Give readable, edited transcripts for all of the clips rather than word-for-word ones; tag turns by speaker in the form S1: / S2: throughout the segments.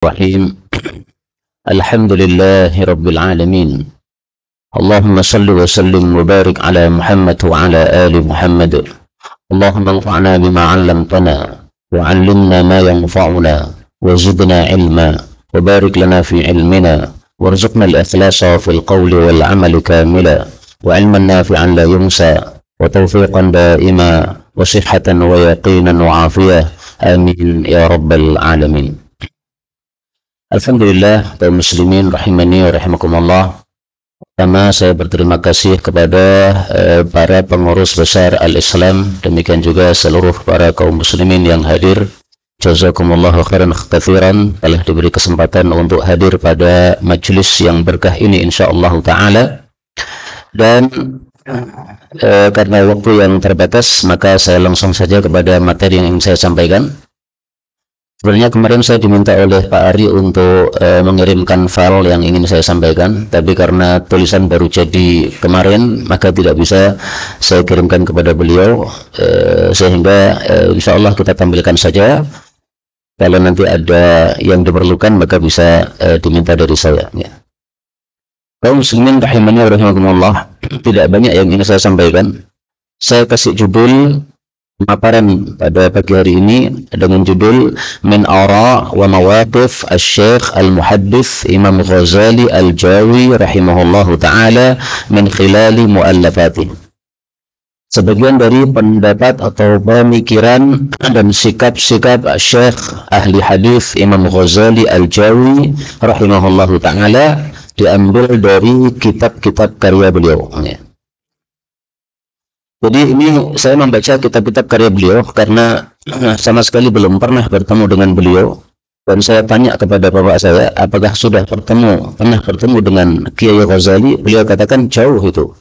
S1: Bismillahirrahmanirrahim. Alhamdulillahi Rabbil Alamin. Allahumma salli wa sallim wa barik ala Muhammad wa ala ali Muhammad. Allahumma anfa'na bima 'allamtana wa 'allimna ma yanfa'una wa zidna ilma wa barik lana fi ilmina warzuqna al-ikhlasa fil qawli wal 'amali kamila wa 'ilman nafi'an la yunsa wa tawfiqan daima wa sihhatan wa yaqinan wa 'afiyah. Amin ya rabbal alamin. Alhamdulillah, kaum muslimin rahimani wa rahimakumullah. Pertama, saya berterima kasih kepada para pengurus besar Al-Islam, demikian juga seluruh para kaum muslimin yang hadir. Jazakumullahu khairan katsiran telah diberi kesempatan untuk hadir pada majelis yang berkah ini insyaallah taala. Dan karena waktu yang terbatas, maka saya langsung saja kepada materi yang ingin saya sampaikan. Sebenarnya kemarin saya diminta oleh Pak Ari untuk mengirimkan file yang ingin saya sampaikan, tapi karena tulisan baru jadi kemarin, maka tidak bisa saya kirimkan kepada beliau, sehingga insya Allah kita tampilkan saja. Kalau nanti ada yang diperlukan, maka bisa diminta dari saya. Ya. Kaum muslimin rahimani wa rahimakumullah, tidak banyak yang ingin saya sampaikan. Saya kasih judul pemaparan pada pagi hari ini dengan judul Min Ara wa Mawaqif Al-Syekh Al-Muhaddits Imam Ghazali Al-Jawi rahimahullahu ta'ala min khilali mu'allafatih. Sebagian dari pendapat atau pemikiran dan sikap-sikap Syekh ahli hadis Imam Ghazali Al-Jawi rahimahullahu ta'ala diambil dari kitab-kitab karya beliau. Jadi ini saya membaca kitab-kitab karya beliau karena sama sekali belum pernah bertemu dengan beliau, dan saya tanya kepada bapak saya apakah sudah pernah bertemu dengan Kiai Ghazali. Beliau katakan jauh itu.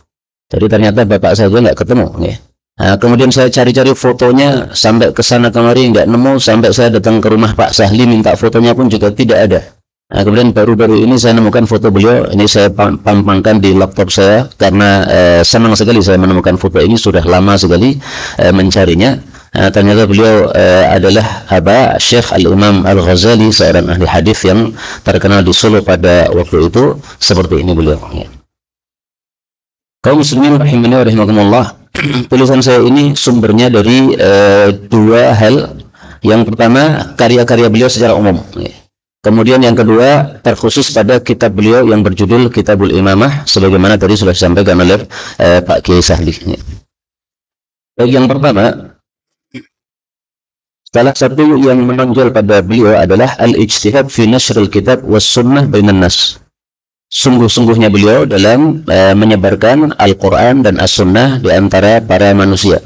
S1: Jadi ternyata bapak saya nggak ketemu. Ya. Nah, kemudian saya cari-cari fotonya sampai ke sana kemari nggak nemu, sampai saya datang ke rumah Pak Sahli minta fotonya pun juga tidak ada. Nah, kemudian baru-baru ini saya menemukan foto beliau. Ini saya pampangkan di laptop saya karena senang sekali saya menemukan foto ini, sudah lama sekali mencarinya. Ternyata beliau adalah Syekh Al-Imam Al-Ghazali, seorang ahli hadis yang terkenal di Solo pada waktu itu. Seperti ini beliau. Kaum muslimin rahimani wa rahimakumullah, tulisan saya ini sumbernya dari dua hal. Yang pertama, karya-karya beliau secara umum. Kemudian yang kedua, terkhusus pada kitab beliau yang berjudul Kitabul Imamah, sebagaimana tadi sudah disampaikan oleh Pak Kiai Sahli. Bagi yang pertama, salah satu yang menonjol pada beliau adalah al-ijtihad fi nashril kitab was sunnah bainan nas. Sungguh-sungguhnya beliau dalam menyebarkan Al-Quran dan As-Sunnah di antara para manusia.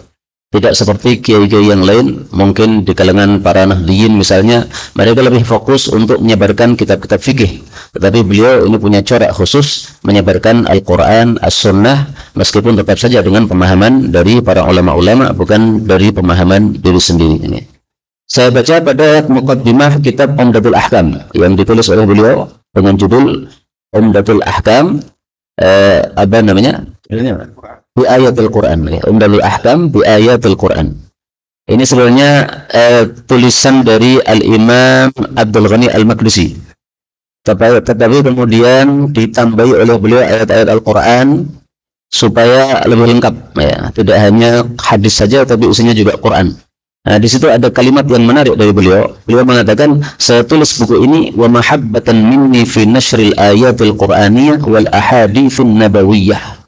S1: Tidak seperti kiai-kiai yang lain, mungkin di kalangan para nahdliyin misalnya, mereka lebih fokus untuk menyebarkan kitab-kitab fikih. Tetapi beliau ini punya corak khusus menyebarkan Al-Quran, As-Sunnah, meskipun tetap saja dengan pemahaman dari para ulama-ulama, bukan dari pemahaman diri sendiri. Ini saya baca pada muqaddimah kitab Umdatul Ahkam yang ditulis oleh beliau dengan judul Umdatul Ahkam, apa namanya? Bi ayatul Quran, Umdatul Ahkam bi ayatul Quran. Ini sebenarnya tulisan dari Al-Imam Abdul Ghani Al-Maqdisi. Tetapi kemudian ditambahi oleh beliau ayat-ayat Al-Quran supaya lebih lengkap. Ya. Tidak hanya hadis saja, tapi isinya juga Quran. Nah, di situ ada kalimat yang menarik dari beliau. Beliau mengatakan, saya tulis buku ini wa mahabbatan minni fi nashril ayatil Qur'aniyah wal ahaditsun nabawiyyah.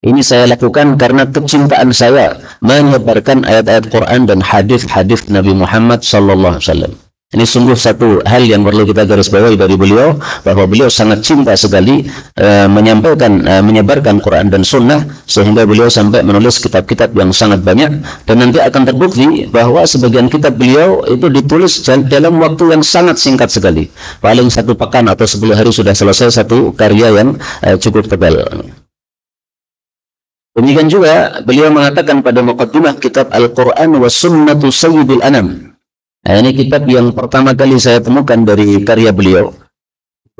S1: Ini saya lakukan karena kecintaan saya menyebarkan ayat-ayat Quran dan hadis-hadis Nabi Muhammad sallallahu alaihi wasallam. Ini sungguh satu hal yang perlu kita garis bawahi dari beliau, bahwa beliau sangat cinta sekali menyebarkan Quran dan Sunnah, sehingga beliau sampai menulis kitab-kitab yang sangat banyak, dan nanti akan terbukti bahwa sebagian kitab beliau itu ditulis dalam waktu yang sangat singkat sekali. Paling 1 pekan atau 10 hari sudah selesai satu karya yang cukup tebal. Demikian juga beliau mengatakan pada muqaddimah kitab Al-Quran wa Sunnatu Sayyidil Anam. Nah, ini kitab yang pertama kali saya temukan dari karya beliau.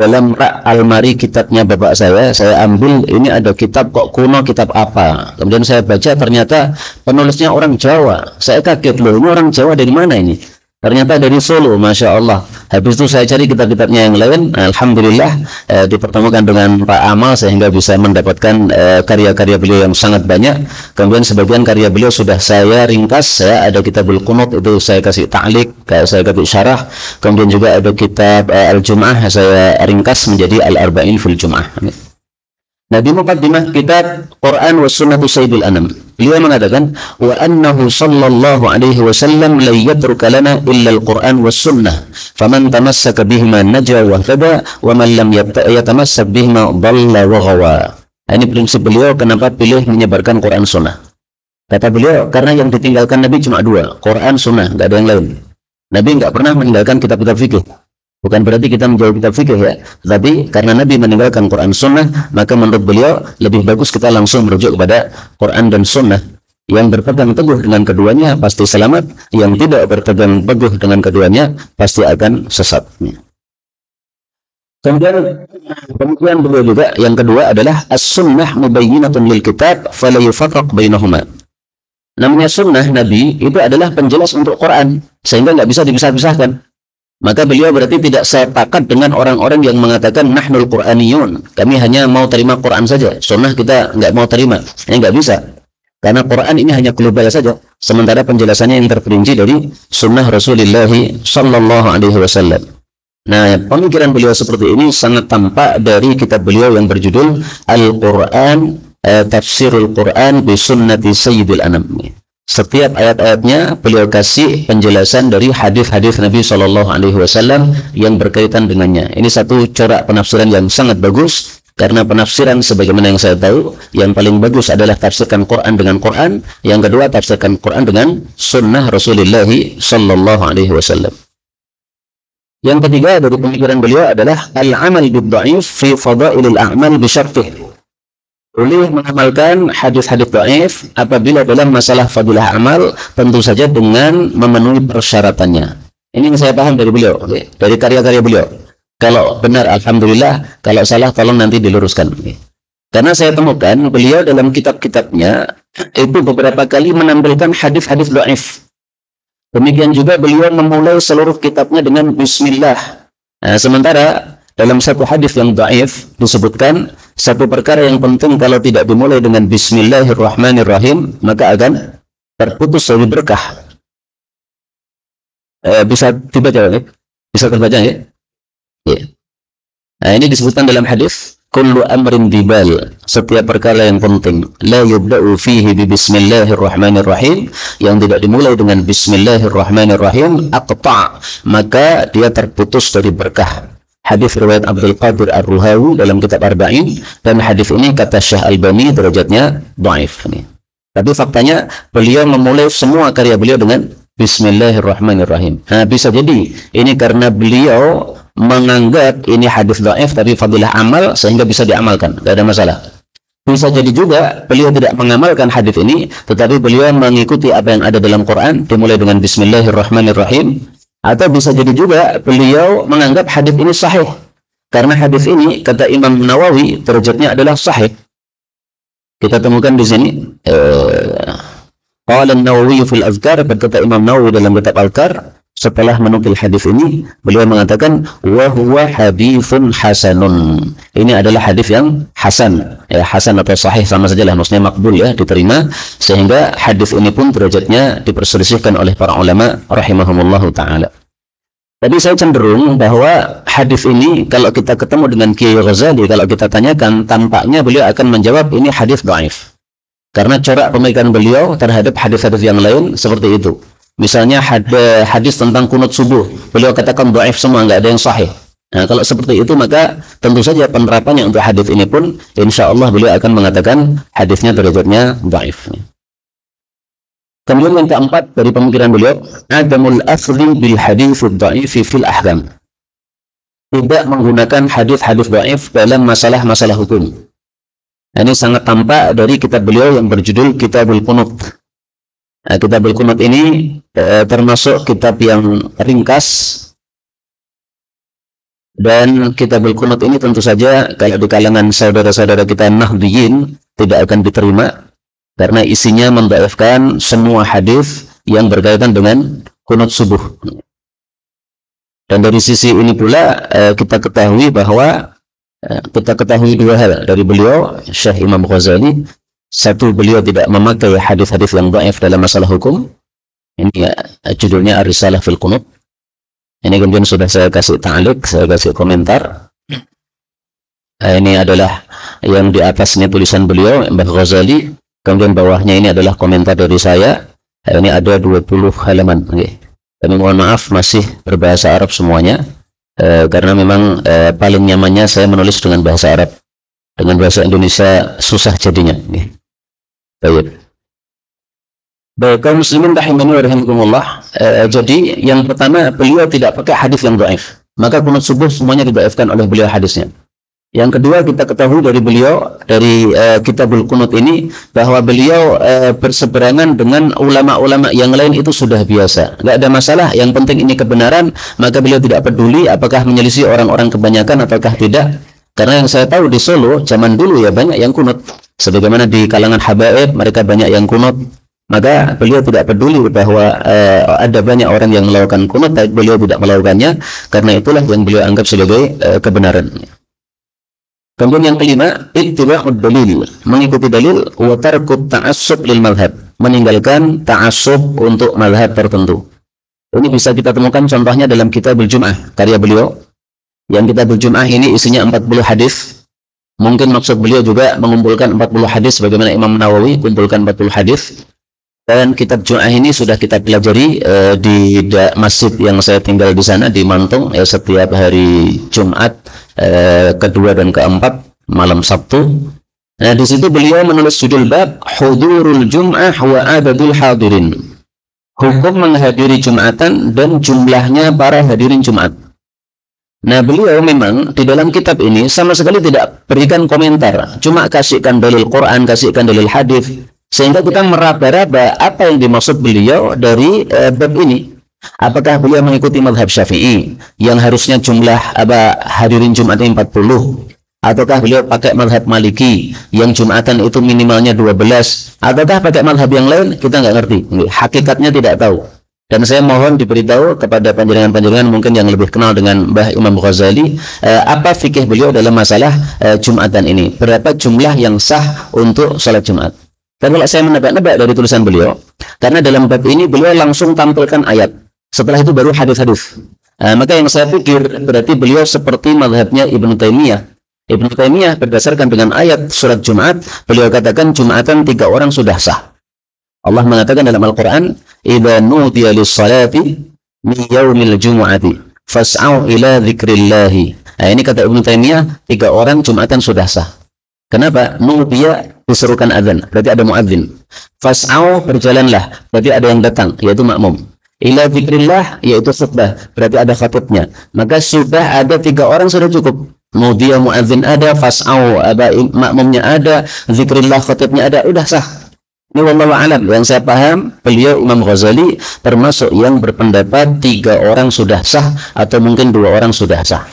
S1: Dalam rak almari kitabnya bapak saya ambil, ini ada kitab kok kuno, kitab apa. Kemudian saya baca, ternyata penulisnya orang Jawa. Saya kaget, loh, ini orang Jawa dari mana ini? Ternyata dari Solo, Masya Allah. Habis itu saya cari kitab-kitabnya yang lain. Alhamdulillah dipertemukan dengan Pak Amal sehingga bisa mendapatkan karya-karya beliau yang sangat banyak. Kemudian sebagian karya beliau sudah saya ringkas. Ya, ada Kitabul Qunut itu saya kasih ta'liq, saya kasih syarah. Kemudian juga ada kitab Al-Jum'ah saya ringkas menjadi Al-Arba'in fil Jum'ah. Nabi Muqaddimah kitab Quran wa Sunnatu Sayyidul Anam. Beliau mengatakan wa annahu sallallahu alaihi wasallam la yatruka lana illa al-Quran was sunnah. Faman tamassaka bihima najwa wa hada wa man lam yatamassak bihima dhalla wa ghawa. Ini prinsip beliau kenapa pilih menyebarkan Quran Sunnah. Kata beliau karena yang ditinggalkan Nabi cuma dua, Quran Sunnah, enggak ada yang lain. Nabi enggak pernah meninggalkan kitab-kitab fikih. Bukan berarti kita menjauh kitab fikih ya, tapi karena Nabi meninggalkan Quran Sunnah, maka menurut beliau lebih bagus kita langsung merujuk kepada Quran dan Sunnah. Yang berpegang teguh dengan keduanya pasti selamat, yang tidak berpegang teguh dengan keduanya pasti akan sesat. Kemudian beliau juga yang kedua adalah as-sunnah mubayyinatun lil kitab fala yufarraq bainahuma. Namanya sunnah Nabi itu adalah penjelas untuk Quran sehingga nggak bisa dipisah-pisahkan. Maka beliau berarti tidak sepakat dengan orang-orang yang mengatakan nahnul Qur'aniyun. Kami hanya mau terima Quran saja. Sunnah kita nggak mau terima. Ini nggak bisa. Karena Quran ini hanya global saja. Sementara penjelasannya yang terperinci dari sunnah Rasulullah sallallahu alaihi wasallam. Nah, pemikiran beliau seperti ini sangat tampak dari kitab beliau yang berjudul Al-Quran, Tafsirul Quran bi Sunnati Sayyidil Anam. Setiap ayat-ayatnya beliau kasih penjelasan dari hadis-hadis Nabi Shallallahu Alaihi Wasallam yang berkaitan dengannya. Ini satu corak penafsiran yang sangat bagus karena penafsiran sebagaimana yang saya tahu yang paling bagus adalah tafsirkan Quran dengan Quran, yang kedua tafsirkan Quran dengan Sunnah Rasulullah Shallallahu Alaihi Wasallam. Yang ketiga dari pemikiran beliau adalah al-amal bid-dha'if fi fadailil a'mal bi syartih. Boleh mengamalkan hadis-hadis dhaif apabila dalam masalah fadilah amal tentu saja dengan memenuhi persyaratannya. Ini yang saya paham dari beliau, dari karya-karya beliau. Kalau benar alhamdulillah, kalau salah tolong nanti diluruskan. Karena saya temukan beliau dalam kitab-kitabnya itu beberapa kali menampilkan hadis-hadis dhaif. Demikian juga beliau memulai seluruh kitabnya dengan bismillah. Nah, sementara dalam satu hadis yang dhaif disebutkan satu perkara yang penting kalau tidak dimulai dengan bismillahirrahmanirrahim maka akan terputus dari berkah. Bisa dibaca ya? Bisa terbaca ya? Ya. Nah, ini disebutkan dalam hadis kullu amrin dibal, setiap perkara yang penting la yubda'u fihi bi bismillahirrahmanirrahim, yang tidak dimulai dengan bismillahirrahmanirrahim aqta', maka dia terputus dari berkah. Hadis riwayat Abdul Qadir Ar-Ruhawi dalam kitab Arba'in, dan hadis ini kata Syekh Albani derajatnya dhaif. Tapi faktanya beliau memulai semua karya beliau dengan bismillahirrahmanirrahim. Nah, bisa jadi ini karena beliau menganggap ini hadis dhaif tapi fadilah amal sehingga bisa diamalkan, tidak ada masalah. Bisa jadi juga beliau tidak mengamalkan hadis ini tetapi beliau mengikuti apa yang ada dalam Quran dimulai dengan bismillahirrahmanirrahim. Atau bisa jadi juga beliau menganggap hadis ini sahih. Karena hadis ini kata Imam Nawawi derajatnya adalah sahih. Kita temukan di sini qala an-Nawawi fil Azkar, berkata Imam Nawawi dalam kitab Al-Azkar setelah menukil hadis ini, beliau mengatakan wa huwa haditsun hasanun. Ini adalah hadis yang hasan. Ya, hasan atau sahih sama sajalah, maksudnya makbul ya, diterima, sehingga hadis ini pun derajatnya diperselisihkan oleh para ulama rahimahumullahu taala. Tapi saya cenderung bahwa hadis ini kalau kita ketemu dengan Kiai Ghazali, kalau kita tanyakan, tampaknya beliau akan menjawab ini hadis dhaif. Karena corak pemikiran beliau terhadap hadis-hadis yang lain seperti itu. Misalnya hadis tentang kunut subuh, beliau katakan dhaif semua, nggak ada yang sahih. Nah, kalau seperti itu maka tentu saja penerapannya untuk hadis ini pun insya Allah beliau akan mengatakan hadisnya derajatnya dhaif. Kemudian yang keempat dari pemikiran beliau, adamul asli bil hadits dhaif fil ahkam. Tidak menggunakan hadis-hadis dhaif dalam masalah-masalah hukum. Ini sangat tampak dari kitab beliau yang berjudul Kitabul Qunut. Nah, Kitabul Qunut ini termasuk kitab yang ringkas, dan Kitabul Qunut ini tentu saja kalau di kalangan saudara-saudara kita Nahdliyin tidak akan diterima karena isinya mendhaifkan semua hadis yang berkaitan dengan kunut subuh. Dan dari sisi ini pula kita ketahui bahwa kita ketahui dua hal dari beliau, Syekh Imam Ghazali. Satu, beliau tidak memakai hadis-hadis yang dhaif dalam masalah hukum. Ini judulnya Ar-Risalah fil Qunut. Ini kemudian sudah saya kasih ta'liq, saya kasih komentar. Ini adalah yang di atasnya tulisan beliau, Mbah Ghazali. Kemudian bawahnya ini adalah komentar dari saya. Ini ada 20 halaman. Okay. Kami mohon maaf masih berbahasa Arab semuanya, karena memang paling nyamannya saya menulis dengan bahasa Arab. Dengan bahasa Indonesia susah jadinya. Baik. Baik, kaum muslimin rahimani wa rahimakumullah. Jadi yang pertama, beliau tidak pakai hadis yang dhaif. Maka kunut subuh semuanya didhaifkan oleh beliau hadisnya. Yang kedua, kita ketahui dari beliau, dari Kitabul Qunut ini, bahwa beliau berseberangan dengan ulama-ulama yang lain itu sudah biasa. Nggak ada masalah, yang penting ini kebenaran, maka beliau tidak peduli apakah menyelisih orang-orang kebanyakan ataukah tidak. Karena yang saya tahu di Solo, zaman dulu ya banyak yang kunut. Sebagaimana di kalangan habaib, mereka banyak yang kunut. Maka beliau tidak peduli bahwa ada banyak orang yang melakukan kunut, tapi beliau tidak melakukannya, karena itulah yang beliau anggap sebagai kebenaran. Kemudian yang kelima, ittiba'ud dalil, mengikuti dalil, wa tarkut ta'assub lil madhab, meninggalkan ta'assub untuk madhab tertentu. Ini bisa kita temukan contohnya dalam Kitabul Jum'ah, karya beliau. Yang Kitabul Jum'ah ini isinya 40 hadis. Mungkin maksud beliau juga mengumpulkan 40 hadis, bagaimana Imam Nawawi kumpulkan 40 hadis. Dan kitab Jum'ah ini sudah kita pelajari di masjid yang saya tinggal di sana, di Mantung, setiap hari Jumat, kedua dan keempat malam Sabtu. Nah, di situ beliau menulis judul bab Hudurul Jum'ah wa adadul hadirin. Hukum menghadiri Jumatan dan jumlahnya para hadirin Jumat. Nah, beliau memang di dalam kitab ini sama sekali tidak berikan komentar, cuma kasihkan dalil Quran, kasihkan dalil hadis, sehingga kita meraba-raba apa yang dimaksud beliau dari bab ini. Apakah beliau mengikuti mazhab Syafi'i yang harusnya jumlah hadirin Jumat 40, ataukah beliau pakai mazhab Maliki yang Jumatan itu minimalnya 12, ataukah pakai mazhab yang lain? Kita nggak ngerti. Hakikatnya tidak tahu. Dan saya mohon diberitahu kepada panjenengan-panjenengan mungkin yang lebih kenal dengan Mbah Imam Ghazali, apa fikih beliau dalam masalah Jumatan ini. Berapa jumlah yang sah untuk salat Jumat. Dan kalau saya menebak-nebak dari tulisan beliau, karena dalam bab ini beliau langsung tampilkan ayat. Setelah itu baru hadis-hadis. Maka yang saya pikir berarti beliau seperti mazhabnya Ibnu Taimiyah. Ibnu Taimiyah berdasarkan dengan ayat surat Jumat, beliau katakan Jumatan 3 orang sudah sah. Allah mengatakan dalam Al-Quran, "Idza nudiya lis-salati min yaumil jumu'ati fas'au ila dzikrillahi." Ini kata Ibnu Taimiyah, 3 orang Jumatan sudah sah. Kenapa? Nudiya diserukan azan, berarti ada muadzin. Fas'au berjalanlah, berarti ada yang datang, yaitu makmum. Ila dzikrillah, yaitu khutbah, berarti ada khatibnya. Maka sudah ada 3 orang sudah cukup. Nudiya muadzin ada, fas'au makmumnya ada, dzikrillah khatibnya ada, udah sah. Ini wallahu a'lam. Yang saya paham, beliau Imam Ghazali termasuk yang berpendapat 3 orang sudah sah atau mungkin 2 orang sudah sah.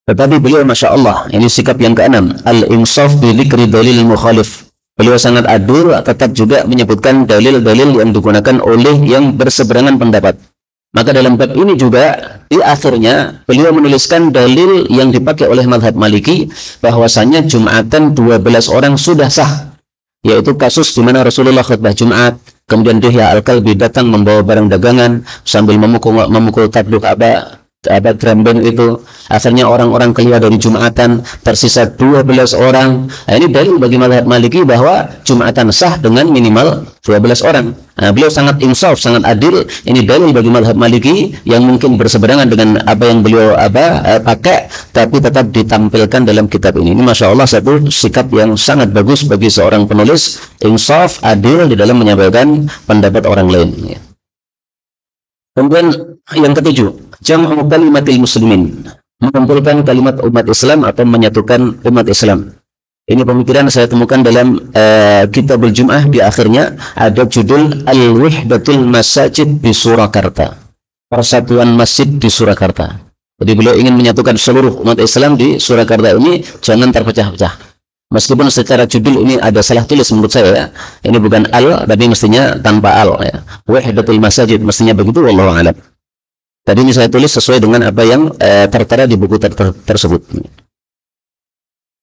S1: Tetapi beliau Masya Allah, ini sikap yang ke-6, al-insaf bi dzikri dalil mukhalif. Beliau sangat adil, tetap juga menyebutkan dalil-dalil yang digunakan oleh yang berseberangan pendapat. Maka dalam bab ini juga di akhirnya beliau menuliskan dalil yang dipakai oleh mazhab Maliki bahwasanya Jumatan 12 orang sudah sah. Yaitu kasus di mana Rasulullah khutbah Jumat, kemudian Dihya Al-Kalbi datang membawa barang dagangan sambil memukul tabluk drambeng itu. Akhirnya orang-orang keluar dari Jumatan, tersisa 12 orang. Nah, ini dalil bagi mazhab Maliki bahwa Jumatan sah dengan minimal 12 orang. Nah, beliau sangat insaf, sangat adil. Ini dalil bagi mazhab Maliki yang mungkin berseberangan dengan apa yang beliau pakai, tapi tetap ditampilkan dalam kitab ini. Ini Masya Allah satu sikap yang sangat bagus bagi seorang penulis, insaf, adil di dalam menyampaikan pendapat orang lain. Kemudian yang ketujuh, jam'u kalimatil muslimin, mengumpulkan kalimat umat Islam atau menyatukan umat Islam. Ini pemikiran saya temukan dalam Kitabul Jum'ah. Di akhirnya ada judul Al-Wihdatul Masajid di Surakarta, persatuan masjid di Surakarta. Jadi beliau ingin menyatukan seluruh umat Islam di Surakarta ini, jangan terpecah-pecah. Meskipun secara judul ini ada salah tulis menurut saya ya. Ini bukan al, tapi mestinya tanpa al ya. Wahdatul Masajid mestinya begitu, wallahu a'lam. Tadi ini saya tulis sesuai dengan apa yang tertera di buku tersebut.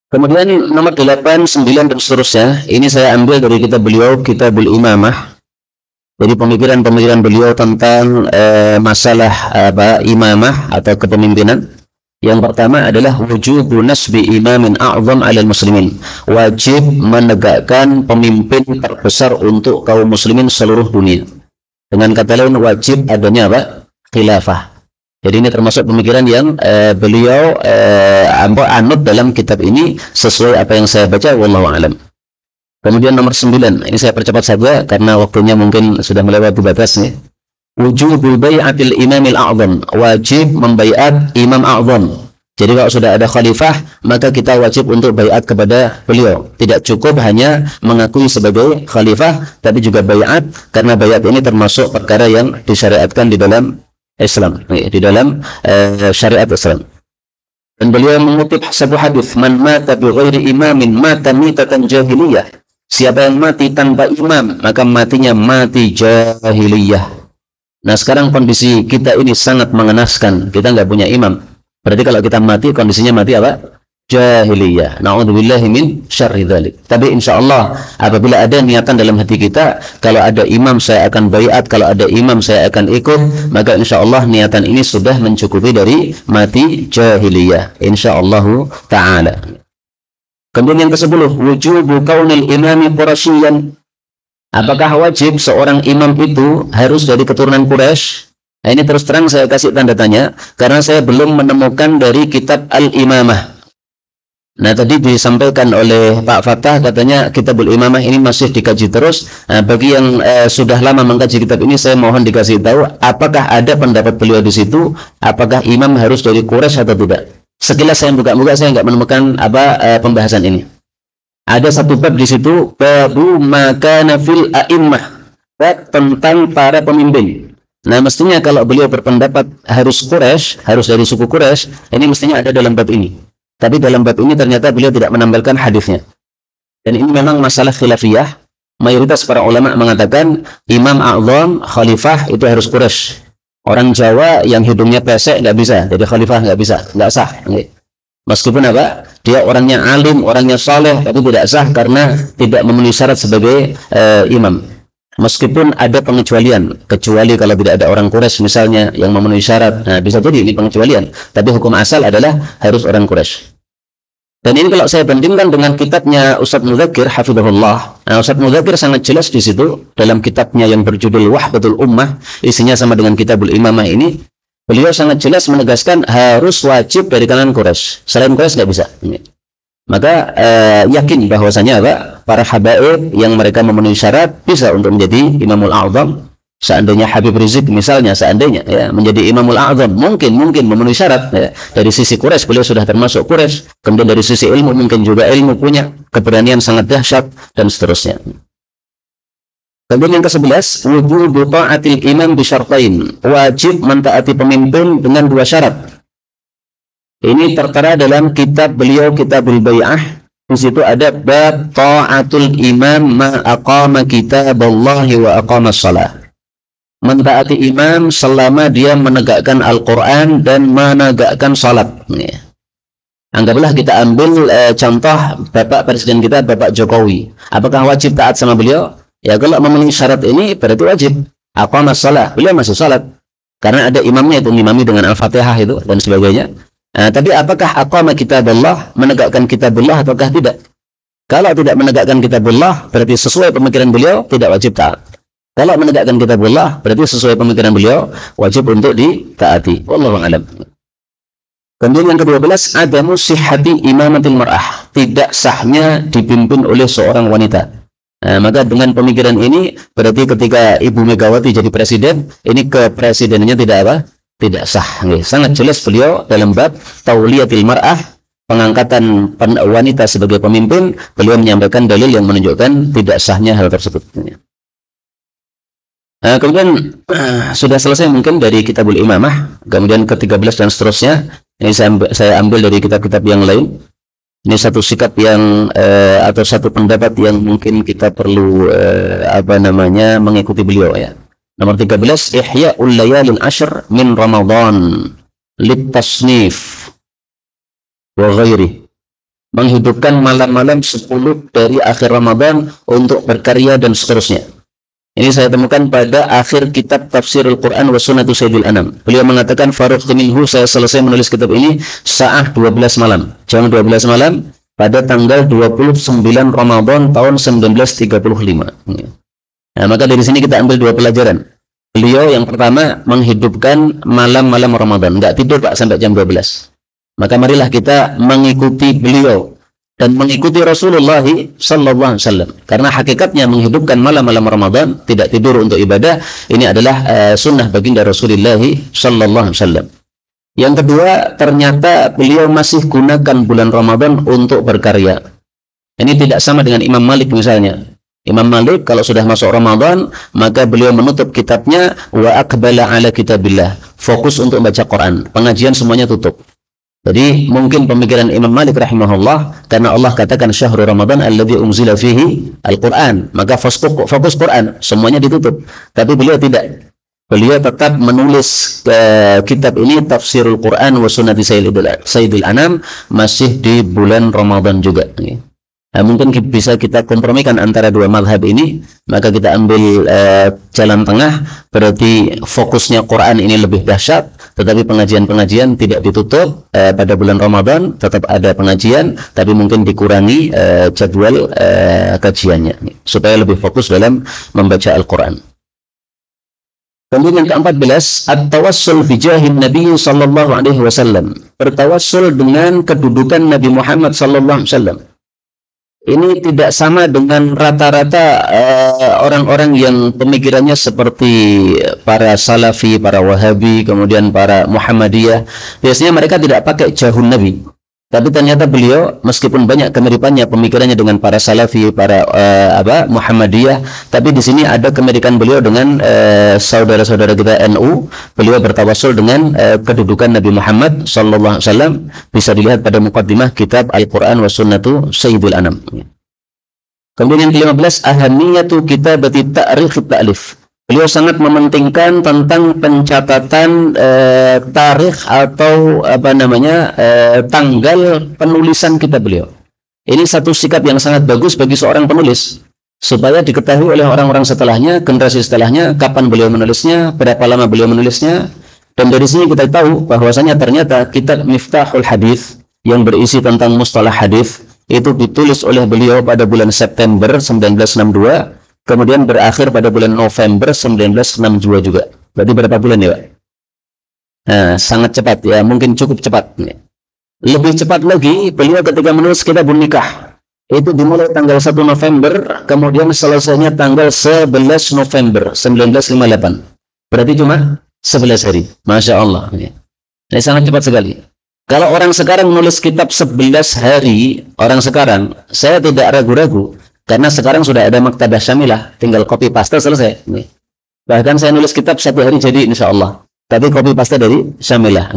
S1: Kemudian nomor 8, 9 dan seterusnya, ini saya ambil dari kitab beliau, Kitabul Imamah. Jadi pemikiran-pemikiran beliau tentang masalah imamah atau kepemimpinan. Yang pertama adalah wujubu nasbi imamin a'zam 'alal muslimin. Wajib menegakkan pemimpin terbesar untuk kaum muslimin seluruh dunia. Dengan kata lain, wajib adanya apa? Khilafah. Jadi ini termasuk pemikiran yang beliau anut dalam kitab ini sesuai apa yang saya baca, wallahu a'lam. Kemudian nomor 9, ini saya percepat saja karena waktunya mungkin sudah melewati batas nih. Wujubul bai'atil imamil a'zam, wajib membaiat imam a'zam. Jadi kalau sudah ada khalifah, maka kita wajib untuk baiat kepada beliau. Tidak cukup hanya mengakui sebagai khalifah, tapi juga baiat, karena baiat ini termasuk perkara yang disyariatkan di dalam Islam, di dalam syariat Islam. Dan beliau mengutip sebuah hadis, man mata bi ghairi imamin mata mitatan jahiliyah. Siapa yang mati tanpa imam, maka matinya mati jahiliyah. Nah sekarang kondisi kita ini sangat mengenaskan. Kita nggak punya imam. Berarti kalau kita mati, kondisinya mati apa? Jahiliyah. Na'udzubillahi min syarri dzalik. Tapi insya Allah apabila ada niatan dalam hati kita, kalau ada imam saya akan baiat, kalau ada imam saya akan ikut, maka insya Allah niatan ini sudah mencukupi dari mati jahiliyah. Insya Allah Ta'ala. Kemudian yang ke-10, wujubu kaunil imami qurasyiyan. Apakah wajib seorang imam itu harus dari keturunan Quraisy? Nah, ini terus terang saya kasih tanda tanya, karena saya belum menemukan dari kitab Al-Imamah. Nah, tadi disampaikan oleh Pak Fatah, katanya Kitabul Imamah ini masih dikaji terus. Nah, bagi yang sudah lama mengkaji kitab ini, saya mohon dikasih tahu, apakah ada pendapat beliau di situ, apakah imam harus dari Quraisy atau tidak. Sekilas saya buka-buka, saya nggak menemukan pembahasan ini. Ada satu bab di situ, babu makana fil a'immah, bab tentang para pemimpin. Nah, mestinya kalau beliau berpendapat harus Quraisy, harus dari suku Quraisy, ini mestinya ada dalam bab ini. Tapi dalam bab ini ternyata beliau tidak menambahkan hadisnya. Dan ini memang masalah khilafiyah. Mayoritas para ulama mengatakan imam a'zam, khalifah itu harus Quraisy. Orang Jawa yang hidungnya pesek nggak bisa, jadi khalifah nggak bisa, nggak sah. Meskipun apa? Dia orangnya alim, orangnya saleh, tapi tidak sah karena tidak memenuhi syarat sebagai imam. Meskipun ada pengecualian, kecuali kalau tidak ada orang Quraisy misalnya yang memenuhi syarat. Nah, bisa jadi ini pengecualian, tapi hukum asal adalah harus orang Quraisy. Dan ini kalau saya bandingkan dengan kitabnya Ustadz Mudzakir hafizahullah. Nah, Ustadz Mudzakir sangat jelas di situ dalam kitabnya yang berjudul Wahdatul Ummah, isinya sama dengan Kitabul Imamah ini. Beliau sangat jelas menegaskan harus wajib dari kalangan Quraisy. Selain Quraisy nggak bisa. Maka yakin bahwasanya para habaib yang mereka memenuhi syarat bisa untuk menjadi Imamul A'zam. Seandainya Habib Rizik misalnya, seandainya ya, menjadi Imamul A'zam, mungkin memenuhi syarat. Ya. Dari sisi Quraisy beliau sudah termasuk Quraisy. Kemudian dari sisi ilmu mungkin juga ilmu punya keberanian sangat dahsyat dan seterusnya. Kemudian yang ke-11, wujubu ta'atil imam bisyartain, wajib mentaati pemimpin dengan dua syarat. Ini tertera dalam kitab beliau, Kitabul Bai'ah. Di situ ada bab ta'atul imam ma aqama kitaballahi wa aqama shalah. Mentaati imam selama dia menegakkan Al-Qur'an dan menegakkan salat. Anggaplah kita ambil contoh Bapak Presiden kita, Bapak Jokowi. Apakah wajib taat sama beliau? Ya kalau memenuhi syarat ini berarti wajib. Aqama shalah, beliau masih salat. Karena ada imamnya itu mengimami dengan Al-Fatihah itu dan sebagainya. Tapi apakah aqama kitaballah, menegakkan kitabullah ataukah tidak? Kalau tidak menegakkan kitabullah, berarti sesuai pemikiran beliau tidak wajib taat. Kalau menegakkan kitabullah, berarti sesuai pemikiran beliau wajib untuk ditaati. Wallahu a'lam. Kemudian yang ke-12, adamu sihhati imamatil mar'ah, tidak sahnya dipimpin oleh seorang wanita. Nah, maka dengan pemikiran ini berarti ketika Ibu Megawati jadi presiden, ini kepresidenannya tidak sah. Sangat jelas beliau dalam bab tauliyatil mar'ah, pengangkatan wanita sebagai pemimpin, beliau menyampaikan dalil yang menunjukkan tidak sahnya hal tersebut. Nah, kemudian sudah selesai mungkin dari Kitabul Imamah, kemudian ke-13 dan seterusnya. Ini saya ambil dari kitab-kitab yang lain. Ini satu sikap yang atau satu pendapat yang mungkin kita perlu mengikuti beliau ya. Nomor 13, Ihya'ul layalin ashr min Ramadan litasnif wa ghairi. Menghidupkan malam-malam 10 dari akhir Ramadan untuk berkarya dan seterusnya. Ini saya temukan pada akhir kitab Tafsirul Quran wa Sunnatu Sayyidil Anam. Beliau mengatakan, Faruq minhu, saya selesai menulis kitab ini saat 12 malam. Jam 12 malam pada tanggal 29 Ramadan tahun 1935. Nah, maka dari sini kita ambil dua pelajaran. Beliau yang pertama menghidupkan malam-malam Ramadan. Enggak tidur Pak sampai jam 12. Maka marilah kita mengikuti beliau dan mengikuti Rasulullah sallallahu alaihi wasallam. Karena hakikatnya menghidupkan malam-malam Ramadan, tidak tidur untuk ibadah, ini adalah sunnah baginda Rasulullah sallallahu alaihi wasallam. Yang kedua, ternyata beliau masih gunakan bulan Ramadan untuk berkarya. Ini tidak sama dengan Imam Malik misalnya. Imam Malik kalau sudah masuk Ramadan, maka beliau menutup kitabnya wa aqbala ala kitabillah. Fokus untuk baca Quran. Pengajian semuanya tutup. Jadi mungkin pemikiran Imam Malik rahimahullah, karena Allah katakan syahrul Ramadan alladzi unzila fihi al-Quran, maka fokus Quran, semuanya ditutup. Tapi beliau tidak. Beliau tetap menulis kitab ini Tafsirul Quran wa Sunnati Sayyidil Anam masih di bulan Ramadan juga. Nah, mungkin bisa kita kompromikan antara dua mazhab ini, maka kita ambil jalan tengah, berarti fokusnya Quran ini lebih dahsyat, tetapi pengajian-pengajian tidak ditutup pada bulan Ramadan, tetap ada pengajian, tapi mungkin dikurangi jadwal kajiannya, supaya lebih fokus dalam membaca Al-Quran. Kemudian yang ke-14, at-tawassul bi jahin Nabi sallallahu alaihi wasallam. Bertawassul dengan kedudukan Nabi Muhammad sallallahu alaihi wasallam. Ini tidak sama dengan rata-rata orang-orang yang pemikirannya seperti para Salafi, para Wahabi, kemudian para Muhammadiyah. Biasanya mereka tidak pakai jahun Nabi. Tapi ternyata beliau, meskipun banyak kemiripannya pemikirannya dengan para Salafi, para Muhammadiyah, tapi di sini ada kemiripan beliau dengan saudara-saudara kita NU. Beliau bertawassul dengan kedudukan Nabi Muhammad sallallahu alaihi wasallam, bisa dilihat pada muqaddimah kitab Al-Quran wa Sunnatu Sayyidil Anam. Kemudian yang ke-15, ahamiyatu kitabati ta'rikh ta'lif. Beliau sangat mementingkan tentang pencatatan tarikh atau tanggal penulisan kitab beliau. Ini satu sikap yang sangat bagus bagi seorang penulis, supaya diketahui oleh orang-orang setelahnya, generasi setelahnya, kapan beliau menulisnya, berapa lama beliau menulisnya. Dan dari sini kita tahu bahwasanya ternyata kitab Miftahul Hadits yang berisi tentang mustalah hadis itu ditulis oleh beliau pada bulan September 1962. Kemudian berakhir pada bulan November 1962 juga. Berarti berapa bulan ya Pak? Nah, sangat cepat ya, mungkin cukup cepat. Lebih cepat lagi, beliau ketika menulis Kitabun Nikah, itu dimulai tanggal 1 November, kemudian selesainya tanggal 11 November 1958. Berarti cuma 11 hari. Masya Allah. Ini sangat cepat sekali. Kalau orang sekarang menulis kitab 11 hari, orang sekarang, saya tidak ragu-ragu. Karena sekarang sudah ada maktabah syamilah, tinggal copy paste selesai. Bahkan saya nulis kitab 1 hari jadi insya Allah. Tapi copy paste dari syamilah.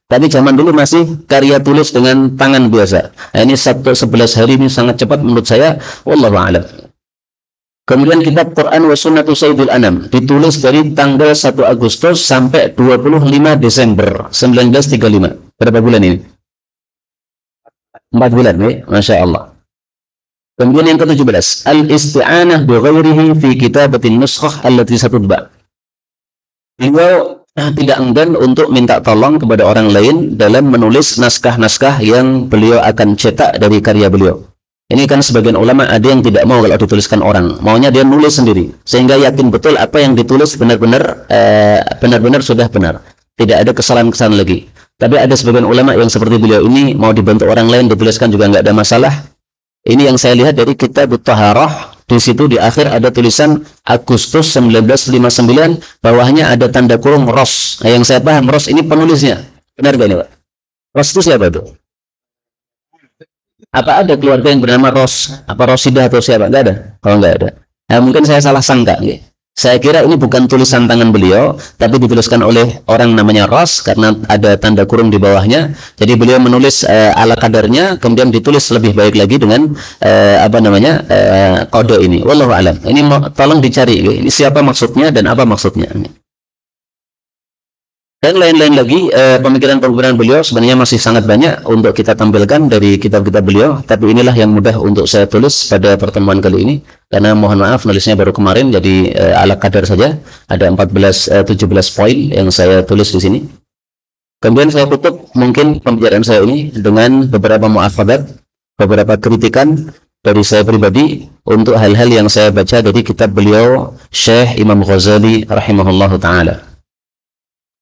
S1: Tapi zaman dulu masih karya tulis dengan tangan biasa. Nah, ini 11 hari ini sangat cepat menurut saya. Wallahu a'lam. Kemudian kitab Quran wa Sunnatu Sayyidil Anam ditulis dari tanggal 1 Agustus sampai 25 Desember 1935. Berapa bulan ini? 4 bulan, Masya Allah. Kemudian yang ke-17, al-isti'anah bi ghairihi fi kitabatin nuskhah allati satutba. Beliau tidak enggan untuk minta tolong kepada orang lain dalam menulis naskah-naskah yang beliau akan cetak dari karya beliau. Ini kan sebagian ulama ada yang tidak mau kalau dituliskan orang, maunya dia nulis sendiri, sehingga yakin betul apa yang ditulis benar-benar sudah benar, tidak ada kesalahan-kesalahan lagi. Tapi ada sebagian ulama yang seperti beliau ini mau dibantu orang lain dituliskan juga nggak ada masalah. Ini yang saya lihat dari kitab Taharah. Di situ di akhir ada tulisan Agustus 1959, bawahnya ada tanda kurung Ros. Nah, yang saya paham Ros ini penulisnya. Benar gak ini Pak? Ros itu siapa itu? Apa ada keluarga yang bernama Ros? Apa Rosidah atau siapa? Nggak ada. Kalau nggak ada, nah, mungkin saya salah sangka. Saya kira ini bukan tulisan tangan beliau, tapi dituliskan oleh orang namanya Ros karena ada tanda kurung di bawahnya. Jadi beliau menulis ala kadarnya, kemudian ditulis lebih baik lagi dengan kode ini. Wallahu alam. Ini tolong dicari ini siapa maksudnya dan apa maksudnya. Dan lain-lain lagi, pemikiran-pemikiran beliau sebenarnya masih sangat banyak untuk kita tampilkan dari kitab-kitab beliau, tapi inilah yang mudah untuk saya tulis pada pertemuan kali ini, karena mohon maaf nulisnya baru kemarin, jadi ala kadar saja, ada 17 poin yang saya tulis di sini. Kemudian saya tutup mungkin pembicaraan saya ini dengan beberapa mu'afadat, beberapa kritikan dari saya pribadi untuk hal-hal yang saya baca dari kitab beliau, Syekh Imam Ghazali rahimahullahu ta'ala.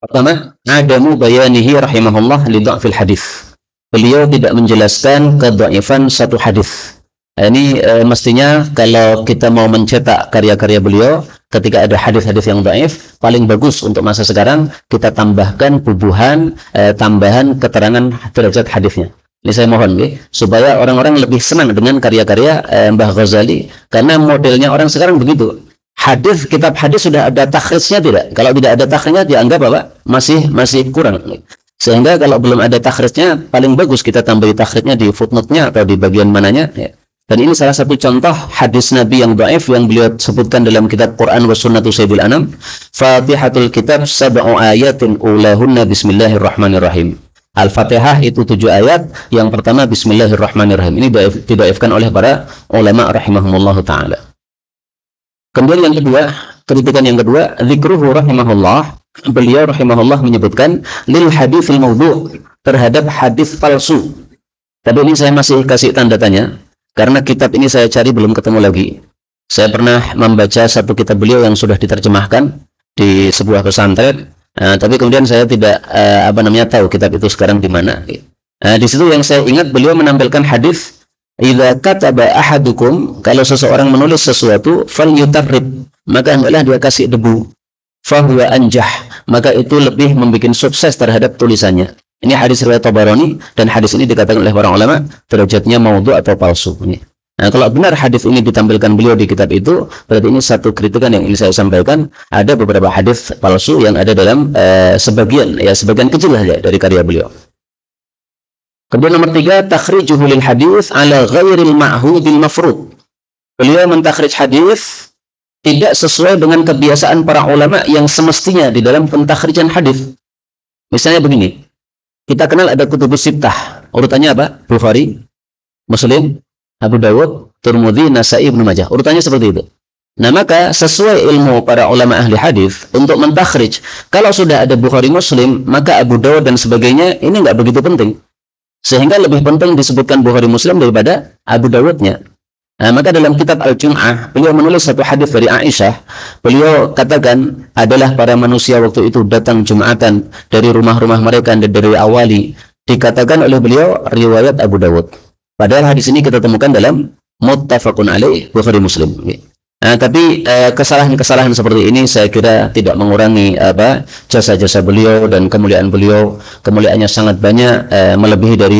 S1: Pertama, adamu bayanihi rahimahullah li dha'fil hadis. Beliau tidak menjelaskan kedhaifan satu hadis. Ini mestinya kalau kita mau mencetak karya-karya beliau, ketika ada hadis-hadis yang dhaif, paling bagus untuk masa sekarang kita tambahkan bubuhan, tambahan keterangan derajat hadisnya. Ini saya mohon supaya orang-orang lebih senang dengan karya-karya Mbah Ghazali, karena modelnya orang sekarang begitu. Hadis, kitab hadis sudah ada takhrijnya tidak? Kalau tidak ada takhrijnya dianggap apa? Masih kurang. Sehingga kalau belum ada takhrijnya, paling bagus kita tambahi takhrijnya di footnote-nya atau di bagian mananya. Ya. Dan ini salah satu contoh hadis Nabi yang dhaif yang beliau sebutkan dalam kitab Quran wa Sunnatu Sayyidil Anam. Fatihatul kitab sab'u ayatin ulahunna bismillahirrahmanirrahim. Al-Fatihah itu 7 ayat, yang pertama bismillahirrahmanirrahim. Ini didhaifkan oleh para ulama rahimahumullahu ta'ala. Kemudian yang kedua, kritikan yang kedua, dzikruhu rahimahullah, beliau rahimahullah menyebutkan lil haditsil maudhu', terhadap hadis palsu. Tapi ini saya masih kasih tanda tanya, karena kitab ini saya cari belum ketemu lagi. Saya pernah membaca satu kitab beliau yang sudah diterjemahkan di sebuah pesantren, tapi kemudian saya tidak tahu kitab itu sekarang di mana. Di situ yang saya ingat beliau menampilkan hadis, idza kataba ahadukum, kalau seseorang menulis sesuatu, falyutarrib, maka hendaklah dia kasih debu, fahuwa anjah, maka itu lebih membuat sukses terhadap tulisannya. Ini hadis riwayat Tabarani, dan hadis ini dikatakan oleh para ulama derajatnya maudhu' atau palsu. Nah, kalau benar hadis ini ditampilkan beliau di kitab itu, berarti ini satu kritikan yang ingin saya sampaikan. Ada beberapa hadis palsu yang ada dalam sebagian kecil saja dari karya beliau. Kemudian nomor 3, takhrijuhu lil hadis ala ghairil ma'hudil mafrud. Beliau mentakhrij hadis tidak sesuai dengan kebiasaan para ulama yang semestinya di dalam pentakhrijan hadis. Misalnya begini, kita kenal ada kutubus sittah, urutannya apa? Bukhari, Muslim, Abu Dawud, Tirmidzi, Nasa'i, Ibnu Majah. Urutannya seperti itu. Nah, maka sesuai ilmu para ulama ahli hadis untuk mentakhrij, kalau sudah ada Bukhari, Muslim, maka Abu Dawud dan sebagainya ini nggak begitu penting. Sehingga lebih penting disebutkan Bukhari Muslim daripada Abu Dawudnya. Nah, maka dalam kitab Al-Jum'ah, beliau menulis satu hadis dari Aisyah. Beliau katakan, adalah para manusia waktu itu datang Jum'atan dari rumah-rumah mereka dan dari awali. Dikatakan oleh beliau, riwayat Abu Dawud. Padahal hadis ini kita temukan dalam Muttafaqun alaih Bukhari Muslim. Nah, tapi kesalahan-kesalahan seperti ini saya kira tidak mengurangi jasa-jasa beliau dan kemuliaan beliau. Kemuliaannya sangat banyak, melebihi dari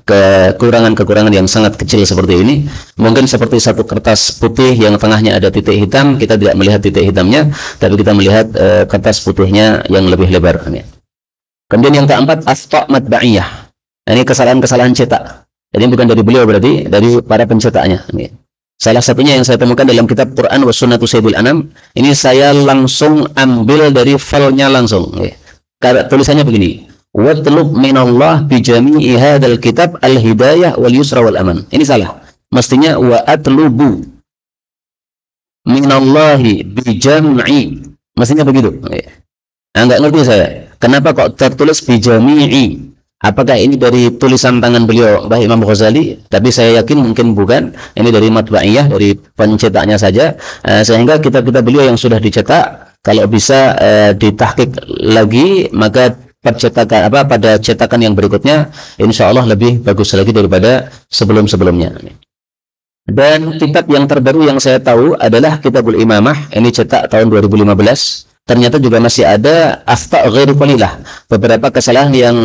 S1: kekurangan-kekurangan yang sangat kecil seperti ini. Mungkin seperti satu kertas putih yang tengahnya ada titik hitam, kita tidak melihat titik hitamnya, tapi kita melihat kertas putihnya yang lebih lebar. Kemudian yang keempat, akhta' matba'iyah. Ini kesalahan-kesalahan cetak. Jadi bukan dari beliau, berarti dari para pencetaknya. Salah satunya yang saya temukan dalam kitab Quran wa Sunnatu Sayyidil Anam, ini saya langsung ambil dari filenya langsung. Tulisannya begini, watlub minallah bijami'i hadzal kitab al-hidayah wal yusra wal aman. Ini salah. Mestinya wa atlubu minallahi bijam'i. Mestinya begitu. Nah, enggak ngerti saya. Kenapa kok tertulis bijami'i? Apakah ini dari tulisan tangan beliau, Mbah Imam Ghazali? Tapi saya yakin mungkin bukan. Ini dari matba'iyah, dari pencetaknya saja. Sehingga kitab-kitab beliau yang sudah dicetak, kalau bisa ditahqiq lagi, maka pada cetakan yang berikutnya, insya Allah lebih bagus lagi daripada sebelum-sebelumnya. Dan kitab yang terbaru yang saya tahu adalah Kitabul Imamah. Ini cetak tahun 2015. Ternyata juga masih ada akhta' ghairu qalilah, beberapa kesalahan yang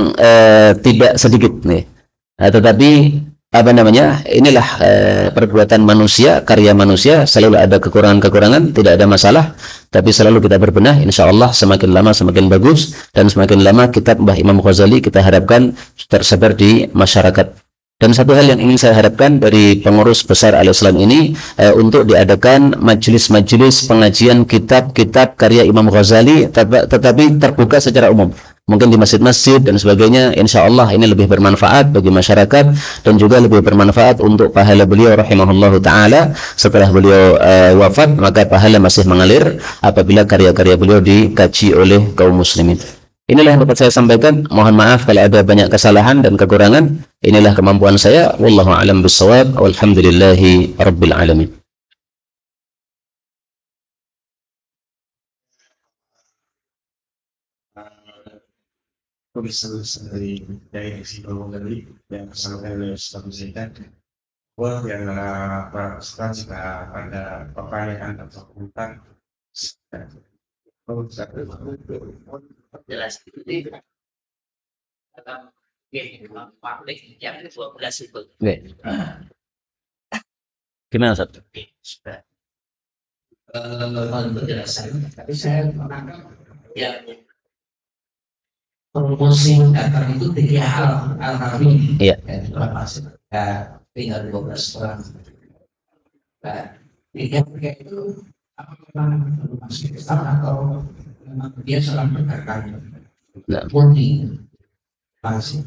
S1: tidak sedikit nih. Tetapi apa namanya, inilah perbuatan manusia, karya manusia, selalu ada kekurangan-kekurangan, tidak ada masalah, tapi selalu kita berbenah, insya Allah semakin lama semakin bagus, dan semakin lama kitab Mbah Imam Ghazali kita harapkan tersebar di masyarakat. Dan satu hal yang ingin saya harapkan dari pengurus besar Al-Islam ini, untuk diadakan majelis-majelis pengajian kitab-kitab karya Imam Ghazali, tetapi terbuka secara umum. Mungkin di masjid-masjid dan sebagainya, insya Allah ini lebih bermanfaat bagi masyarakat, dan juga lebih bermanfaat untuk pahala beliau rahimahullahu ta'ala. Setelah beliau wafat, maka pahala masih mengalir apabila karya-karya beliau dikaji oleh kaum muslimin. Inilah yang dapat saya sampaikan. Mohon maaf kalau ada banyak kesalahan dan kekurangan. Inilah kemampuan saya. Wallahu a'lam bishawab. Walhamdulillahi rabbil alamin.
S2: Tulisan dari psikolog tadi yang disampaikan oleh Ustaz Zaidan, bahwa yang setelah jika ada pertanyaan atau komentar,
S3: jelas itu dalam publik yang 12 itu.
S1: Gimana Ustaz?
S3: Sudah penjelasan, tapi saya menangkap yang promosi data itu 3 hal ini.
S1: Iya.
S3: Tinggal 12 orang. Nah, 3 itu apakah masih Islam atau memang dia seorang berdagang? Murni. Masih.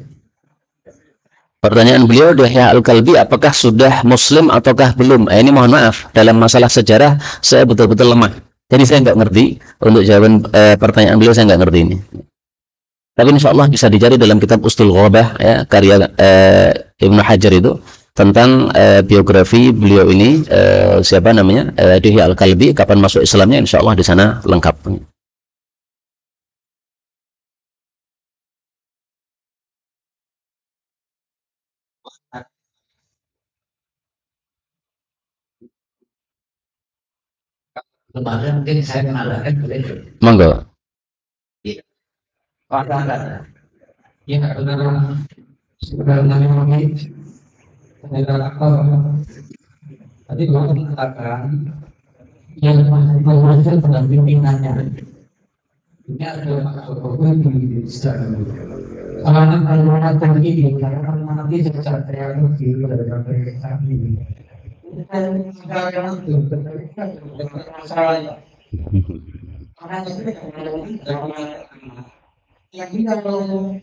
S1: Pertanyaan beliau, Yahya Al-Kalbi apakah sudah muslim ataukah belum? Ini mohon maaf, dalam masalah sejarah saya betul-betul lemah. Jadi saya nggak ngerti untuk jawaban pertanyaan beliau, saya nggak ngerti ini. Tapi insya Allah bisa dicari dalam kitab Ustul Ghabah, ya, karya Ibnu Hajar itu, tentang biografi beliau ini, siapa namanya, Yahya Al-Kalbi, kapan masuk Islamnya, insya Allah di sana lengkap.
S3: Kemarin mungkin saya menambahkan boleh.
S1: Monggo.
S3: Ada. Ya, sebenarnya tadi kalau dikatakan yang mengajar pada pimpinannya ini adalah problem di sejarah. Kalau terjadi karena nanti secara teknologi dari mereka ini. Yang kita kalau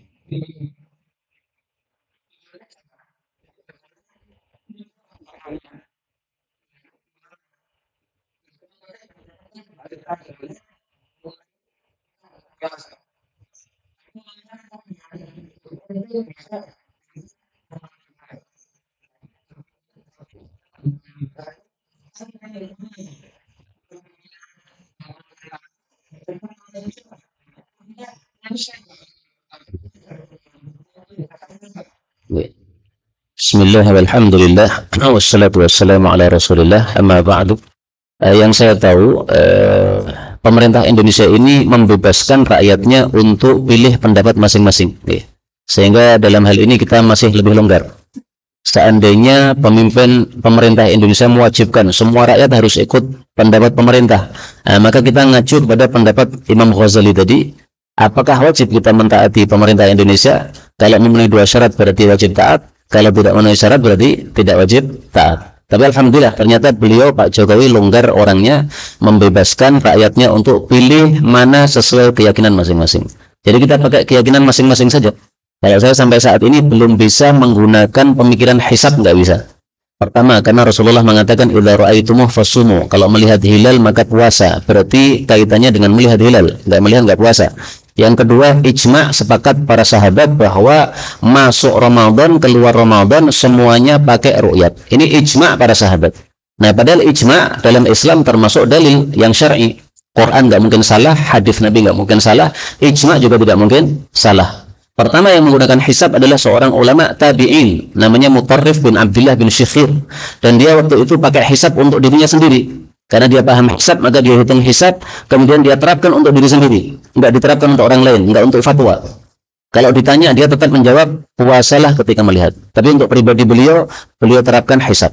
S1: Bismillah walhamdulillah wassalatu wassalamu ala rasulillah amma ba'du. Yang saya tahu, pemerintah Indonesia ini membebaskan rakyatnya untuk pilih pendapat masing-masing, sehingga dalam hal ini kita masih lebih longgar. Seandainya pemerintah Indonesia mewajibkan semua rakyat harus ikut pendapat pemerintah, maka kita ngacu pada pendapat Imam Ghazali tadi. Apakah wajib kita mentaati pemerintah Indonesia? Kalau memenuhi 2 syarat berarti wajib taat, kalau tidak memenuhi syarat berarti tidak wajib taat. Tapi alhamdulillah ternyata beliau, Pak Jokowi, longgar orangnya, membebaskan rakyatnya untuk pilih mana sesuai keyakinan masing-masing. Jadi kita pakai keyakinan masing-masing saja. Kalau saya sampai saat ini belum bisa menggunakan pemikiran hisab, nggak bisa. Pertama, karena Rasulullah mengatakan idza ra'aitumuh fasumu. Kalau melihat hilal maka puasa. Berarti kaitannya dengan melihat hilal. Nggak melihat nggak puasa. Yang kedua, ijma' sepakat para sahabat bahwa masuk Ramadan, keluar Ramadan semuanya pakai ru'yat. Ini ijma' para sahabat. Nah, padahal ijma' dalam Islam termasuk dalil yang syar'i. Quran nggak mungkin salah, hadis Nabi nggak mungkin salah, ijma' juga tidak mungkin salah. Pertama yang menggunakan hisab adalah seorang ulama tabi'in, namanya Mutarrif bin Abdullah bin Syikhir, dan dia waktu itu pakai hisab untuk dirinya sendiri. Karena dia paham hisab, maka dia hitung hisab, kemudian dia terapkan untuk diri sendiri. Enggak diterapkan untuk orang lain, enggak untuk fatwa. Kalau ditanya dia tetap menjawab puasalah ketika melihat. Tapi untuk pribadi beliau terapkan hisab.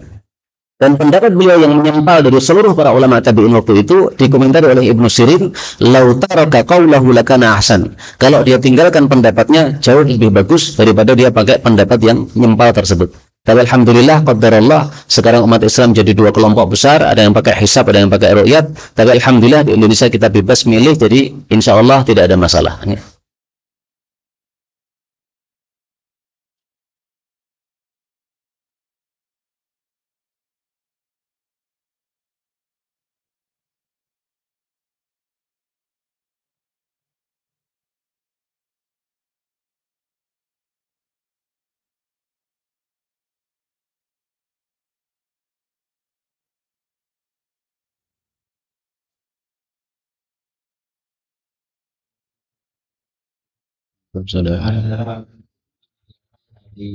S1: Dan pendapat beliau yang menyempal dari seluruh para ulama tabi'in waktu itu dikomentari oleh Ibnu Sirin, "Lau taraka qaulahu lakana ahsan." Kalau dia tinggalkan pendapatnya jauh lebih bagus daripada dia pakai pendapat yang menyempal tersebut. Tapi alhamdulillah qadarullah sekarang umat Islam jadi dua kelompok besar, ada yang pakai hisab, ada yang pakai ru'yat. Tapi alhamdulillah di Indonesia kita bebas milih, jadi insyaallah tidak ada masalah. Sudah.
S3: Ada di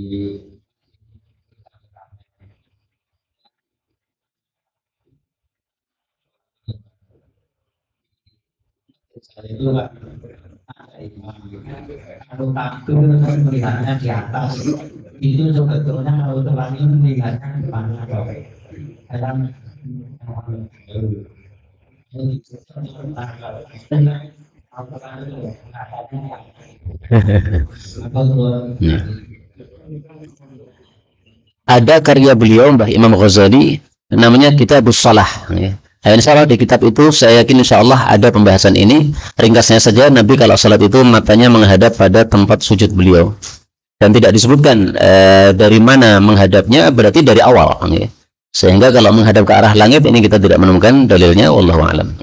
S3: itu kalau takut melihatnya di atas itu sebetulnya kalau terlanjur melihatnya di mana kadang
S1: Ada karya beliau Mbah Imam Ghazali namanya Kitabus Shalah. Insya Allah di kitab itu saya yakin insya Allah ada pembahasan ini. Ringkasnya saja, Nabi kalau salat itu matanya menghadap pada tempat sujud beliau. Dan tidak disebutkan dari mana menghadapnya, berarti dari awal. Sehingga kalau menghadap ke arah langit ini kita tidak menemukan dalilnya. Wallahu a'lam.